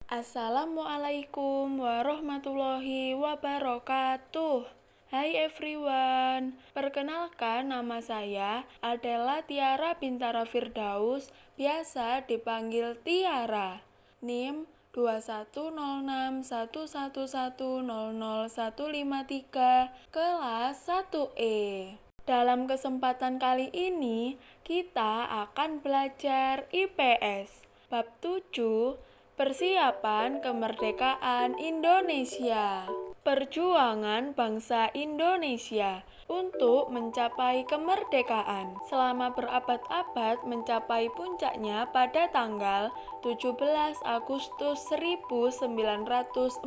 Assalamualaikum warahmatullahi wabarakatuh. Hai everyone, perkenalkan nama saya adalah Tiara Bintara Firdaus, biasa dipanggil Tiara. NIM 210611100153, kelas 1E. Dalam kesempatan kali ini, kita akan belajar IPS. Bab 7, Persiapan Kemerdekaan Indonesia. Perjuangan bangsa Indonesia untuk mencapai kemerdekaan selama berabad-abad mencapai puncaknya pada tanggal 17 Agustus 1945.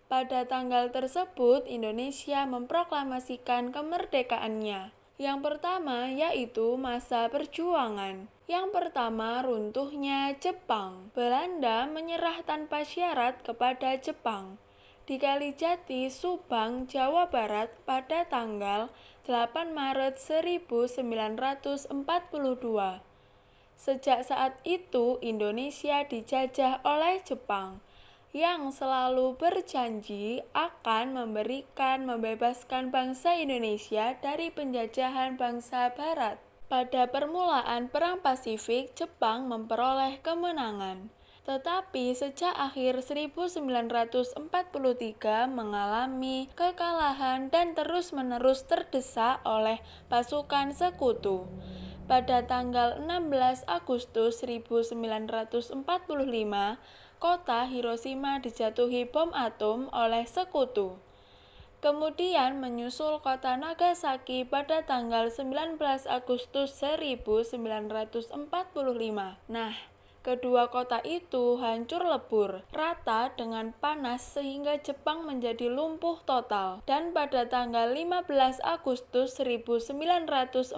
Pada tanggal tersebut, Indonesia memproklamasikan kemerdekaannya. Yang pertama yaitu masa perjuangan. Yang pertama, runtuhnya Jepang. Belanda menyerah tanpa syarat kepada Jepang di Kalijati, Subang, Jawa Barat pada tanggal 8 Maret 1942. Sejak saat itu, Indonesia dijajah oleh Jepang yang selalu berjanji akan membebaskan bangsa Indonesia dari penjajahan bangsa Barat. Pada permulaan Perang Pasifik, Jepang memperoleh kemenangan. Tetapi sejak akhir 1943 mengalami kekalahan dan terus-menerus terdesak oleh pasukan sekutu. Pada tanggal 16 Agustus 1945, kota Hiroshima dijatuhi bom atom oleh sekutu. Kemudian menyusul kota Nagasaki pada tanggal 19 Agustus 1945. Nah, kedua kota itu hancur lebur rata dengan panas sehingga Jepang menjadi lumpuh total. Dan pada tanggal 15 Agustus 1945,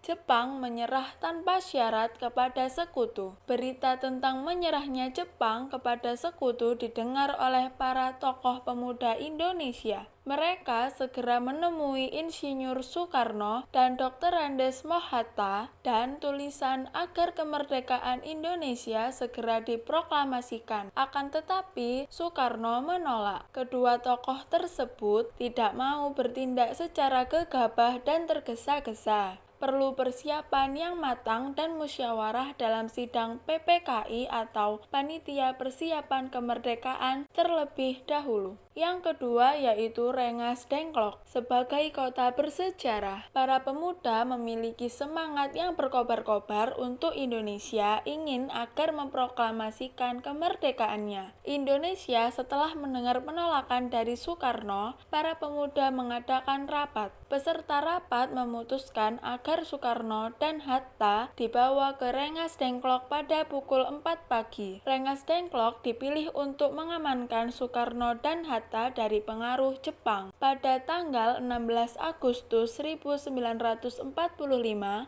Jepang menyerah tanpa syarat kepada sekutu. Berita tentang menyerahnya Jepang kepada sekutu didengar oleh para tokoh pemuda Indonesia. Mereka segera menemui Insinyur Soekarno dan Dr. Andes Mohatta dan tulisan agar kemerdekaan Indonesia segera diproklamasikan. Akan tetapi, Soekarno menolak. Kedua tokoh tersebut tidak mau bertindak secara gegabah dan tergesa-gesa. Perlu persiapan yang matang dan musyawarah dalam sidang PPKI atau Panitia Persiapan Kemerdekaan terlebih dahulu. Yang kedua yaitu Rengas Dengklok. Sebagai kota bersejarah, para pemuda memiliki semangat yang berkobar-kobar untuk Indonesia, ingin agar memproklamasikan kemerdekaannya. Indonesia setelah mendengar penolakan dari Soekarno, para pemuda mengadakan rapat. Peserta rapat memutuskan agar Soekarno dan Hatta dibawa ke Rengas Dengklok pada pukul 4 pagi. Rengas Dengklok dipilih untuk mengamankan Soekarno dan Hatta dari pengaruh Jepang. Pada tanggal 16 Agustus 1945,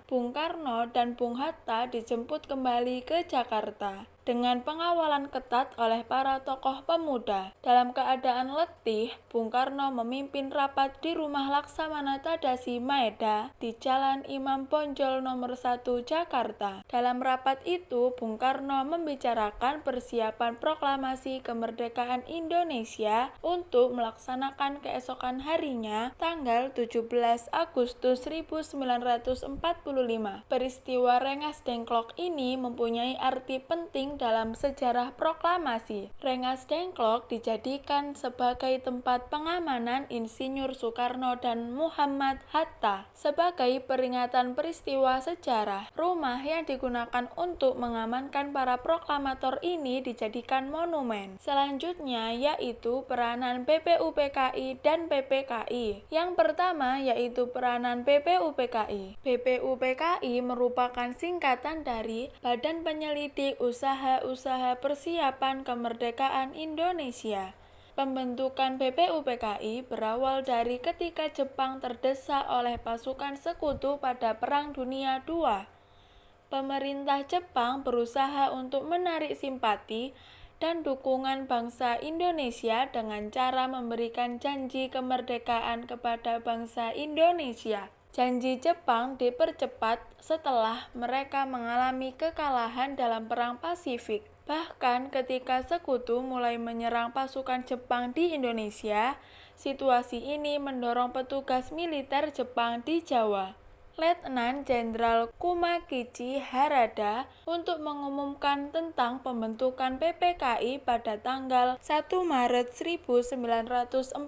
Bung Karno dan Bung Hatta dijemput kembali ke Jakarta dengan pengawalan ketat oleh para tokoh pemuda. Dalam keadaan letih, Bung Karno memimpin rapat di rumah Laksamana Tadashi Maeda di Jalan Imam Bonjol nomor 1 Jakarta. Dalam rapat itu, Bung Karno membicarakan persiapan proklamasi kemerdekaan Indonesia untuk melaksanakan keesokan harinya, tanggal 17 Agustus 1945. Peristiwa Rengas Dengklok ini mempunyai arti penting dalam sejarah proklamasi. Rengas Dengklok dijadikan sebagai tempat pengamanan Insinyur Soekarno dan Muhammad Hatta. Sebagai peringatan peristiwa sejarah, rumah yang digunakan untuk mengamankan para proklamator ini dijadikan monumen. Selanjutnya yaitu peranan BPUPKI dan PPKI. Yang pertama yaitu peranan BPUPKI. BPUPKI merupakan singkatan dari Badan Penyelidik Usaha Persiapan Kemerdekaan Indonesia. Pembentukan BPUPKI berawal dari ketika Jepang terdesak oleh pasukan sekutu pada Perang Dunia II. Pemerintah Jepang berusaha untuk menarik simpati dan dukungan bangsa Indonesia dengan cara memberikan janji kemerdekaan kepada bangsa Indonesia. Janji Jepang dipercepat setelah mereka mengalami kekalahan dalam Perang Pasifik. Bahkan ketika Sekutu mulai menyerang pasukan Jepang di Indonesia, situasi ini mendorong petugas militer Jepang di Jawa, Letnan Jenderal Kumakichi Harada, untuk mengumumkan tentang pembentukan PPKI pada tanggal 1 Maret 1945.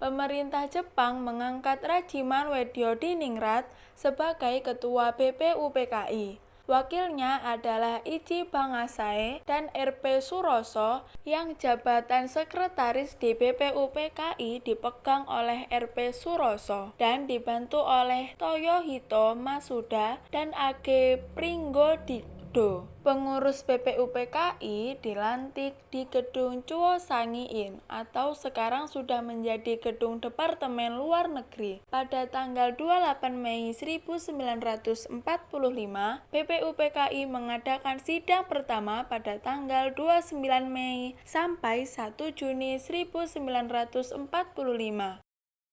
Pemerintah Jepang mengangkat Rajiman Wedyo-Diningrat sebagai ketua BPUPKI. Wakilnya adalah Ichi Bangasae dan R.P. Suroso, yang jabatan sekretaris di BPUPKI dipegang oleh R.P. Suroso dan dibantu oleh Toyohito Masuda dan A.G. Pringgodikdo. Pengurus BPUPKI dilantik di Gedung Chuosangi-in atau sekarang sudah menjadi Gedung Departemen Luar Negeri. Pada tanggal 28 Mei 1945, BPUPKI mengadakan sidang pertama pada tanggal 29 Mei sampai 1 Juni 1945.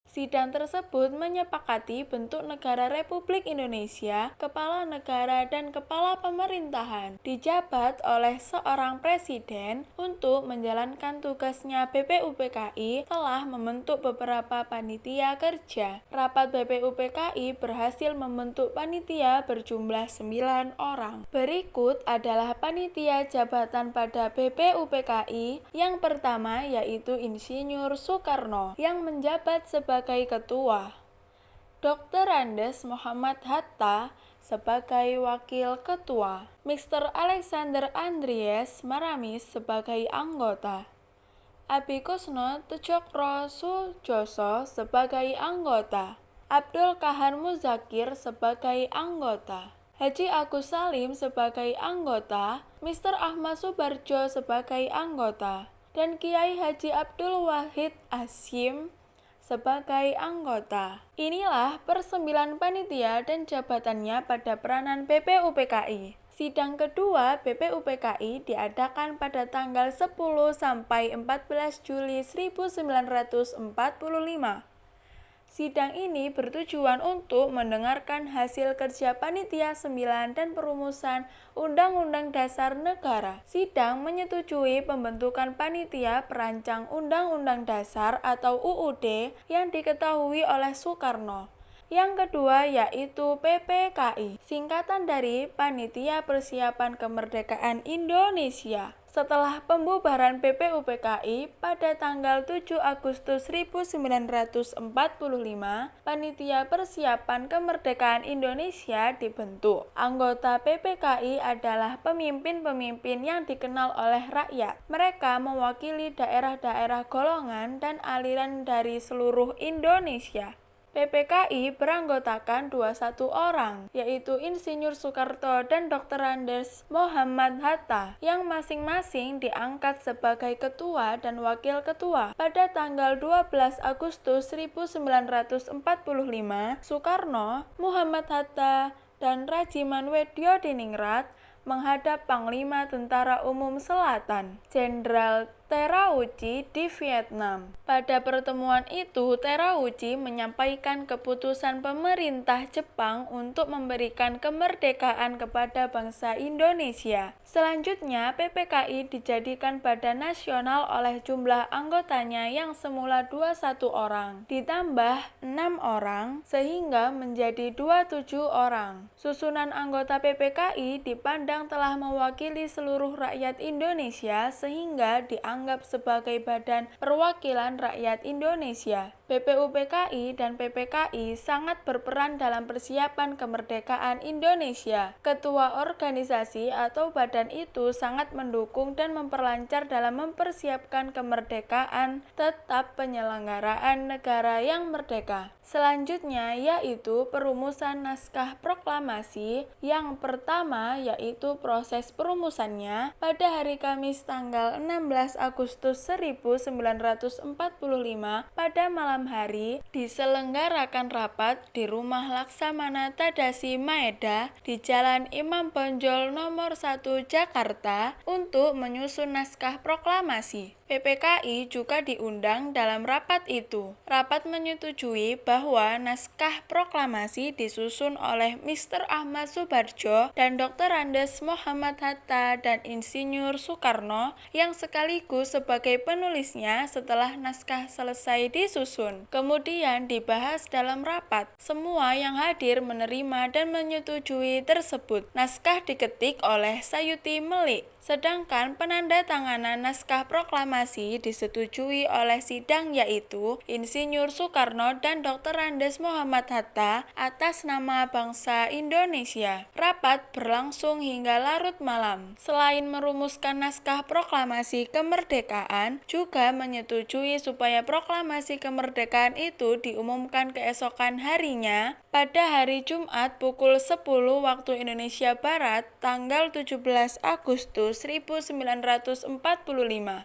Sidang tersebut menyepakati bentuk negara Republik Indonesia, kepala negara dan kepala pemerintahan dijabat oleh seorang presiden. Untuk menjalankan tugasnya, BPUPKI telah membentuk beberapa panitia kerja. Rapat BPUPKI berhasil membentuk panitia berjumlah 9 orang. Berikut adalah panitia jabatan pada BPUPKI. Yang pertama yaitu Insinyur Soekarno yang menjabat sebagai ketua, Dr. Andes Muhammad Hatta sebagai wakil ketua, Mr. Alexander Andries Maramis sebagai anggota, Abi Kusno Tjokro Sujoso sebagai anggota, Abdul Kahar Muzakir sebagai anggota, Haji Agus Salim sebagai anggota, Mr. Ahmad Subarjo sebagai anggota, dan Kiai Haji Abdul Wahid Hasyim sebagai anggota. Inilah persembilan panitia dan jabatannya pada peranan BPUPKI. Sidang kedua BPUPKI diadakan pada tanggal 10 sampai 14 Juli 1945. Sidang ini bertujuan untuk mendengarkan hasil kerja Panitia 9 dan perumusan Undang-Undang Dasar Negara. Sidang menyetujui pembentukan Panitia Perancang Undang-Undang Dasar atau UUD yang diketahui oleh Soekarno. Yang kedua yaitu PPKI, singkatan dari Panitia Persiapan Kemerdekaan Indonesia. Setelah pembubaran BPUPKI pada tanggal 7 Agustus 1945, Panitia Persiapan Kemerdekaan Indonesia dibentuk. Anggota PPKI adalah pemimpin-pemimpin yang dikenal oleh rakyat. Mereka mewakili daerah-daerah golongan dan aliran dari seluruh Indonesia. PPKI beranggotakan 21 orang, yaitu Insinyur Soekarno dan Dr. Andes Muhammad Hatta, yang masing-masing diangkat sebagai ketua dan wakil ketua. Pada tanggal 12 Agustus 1945, Soekarno, Muhammad Hatta, dan Rajiman Wedyo-Diningrat menghadap Panglima Tentara Umum Selatan, Jenderal Terauchi di Vietnam. Pada pertemuan itu, Terauchi menyampaikan keputusan pemerintah Jepang untuk memberikan kemerdekaan kepada bangsa Indonesia. Selanjutnya, PPKI dijadikan badan nasional oleh jumlah anggotanya yang semula 21 orang, ditambah 6 orang, sehingga menjadi 27 orang. Susunan anggota PPKI dipandang telah mewakili seluruh rakyat Indonesia sehingga dianggap sebagai badan perwakilan rakyat Indonesia. BPUPKI dan PPKI sangat berperan dalam persiapan kemerdekaan Indonesia. Ketua organisasi atau badan itu sangat mendukung dan memperlancar dalam mempersiapkan kemerdekaan, tetap penyelenggaraan negara yang merdeka. Selanjutnya yaitu perumusan naskah proklamasi. Yang pertama yaitu proses perumusannya pada hari Kamis tanggal 16 Agustus 1945 pada malam hari diselenggarakan rapat di Rumah Laksamana Tadashi Maeda di Jalan Imam Bonjol nomor 1 Jakarta untuk menyusun naskah proklamasi. PPKI juga diundang dalam rapat itu. Rapat menyetujui bahwa naskah proklamasi disusun oleh Mr. Ahmad Subarjo dan Dr. Andes Muhammad Hatta dan Insinyur Soekarno yang sekaligus sebagai penulisnya setelah naskah selesai disusun. Kemudian dibahas dalam rapat. Semua yang hadir menerima dan menyetujui tersebut. Naskah diketik oleh Sayuti Melik. Sedangkan penandatanganan naskah proklamasi disetujui oleh sidang yaitu Insinyur Soekarno dan Dr. Andes Muhammad Hatta atas nama bangsa Indonesia. Rapat berlangsung hingga larut malam. Selain merumuskan naskah proklamasi kemerdekaan, juga menyetujui supaya proklamasi kemerdekaan itu diumumkan keesokan harinya pada hari Jumat pukul 10 waktu Indonesia Barat tanggal 17 Agustus 1945.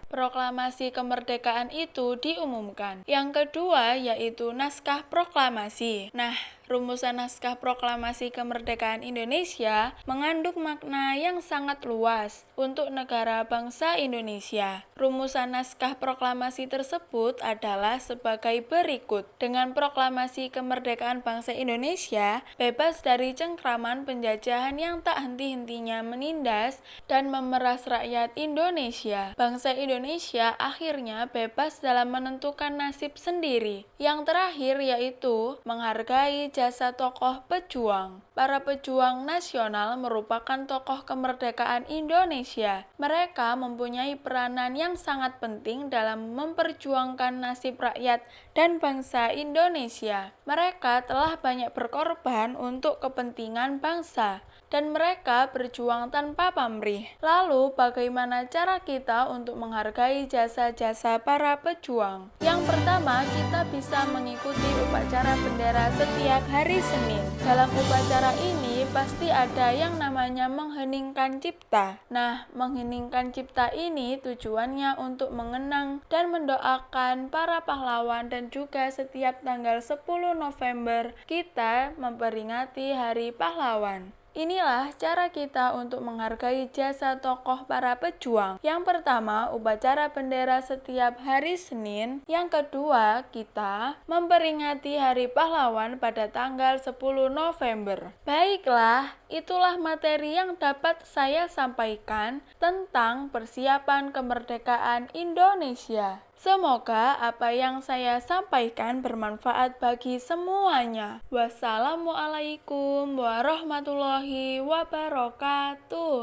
Proklamasi kemerdekaan itu diumumkan. Yang kedua yaitu naskah proklamasi. Nah, rumusan naskah proklamasi kemerdekaan Indonesia mengandung makna yang sangat luas untuk negara bangsa Indonesia. Rumusan naskah proklamasi tersebut adalah sebagai berikut. Dengan proklamasi kemerdekaan bangsa Indonesia, bebas dari cengkraman penjajahan yang tak henti-hentinya menindas dan memeras rakyat Indonesia. Bangsa Indonesia akhirnya bebas dalam menentukan nasib sendiri. Yang terakhir yaitu menghargai jasa tokoh pejuang. Para pejuang nasional merupakan tokoh kemerdekaan Indonesia. Mereka mempunyai peranan yang sangat penting dalam memperjuangkan nasib rakyat dan bangsa Indonesia. Mereka telah banyak berkorban untuk kepentingan bangsa, dan mereka berjuang tanpa pamrih. Lalu, bagaimana cara kita untuk menghargai jasa-jasa para pejuang? Yang pertama, kita bisa mengikuti upacara bendera setiap hari Senin. Dalam upacara ini, pasti ada yang namanya mengheningkan cipta. Nah, mengheningkan cipta ini tujuannya untuk mengenang dan mendoakan para pahlawan, dan juga setiap tanggal 10 November kita memperingati Hari Pahlawan. Inilah cara kita untuk menghargai jasa tokoh para pejuang. Yang pertama, upacara bendera setiap hari Senin. Yang kedua, kita memperingati Hari Pahlawan pada tanggal 10 November. Baiklah, itulah materi yang dapat saya sampaikan tentang persiapan kemerdekaan Indonesia. Semoga apa yang saya sampaikan bermanfaat bagi semuanya. Wassalamualaikum warahmatullahi wabarakatuh.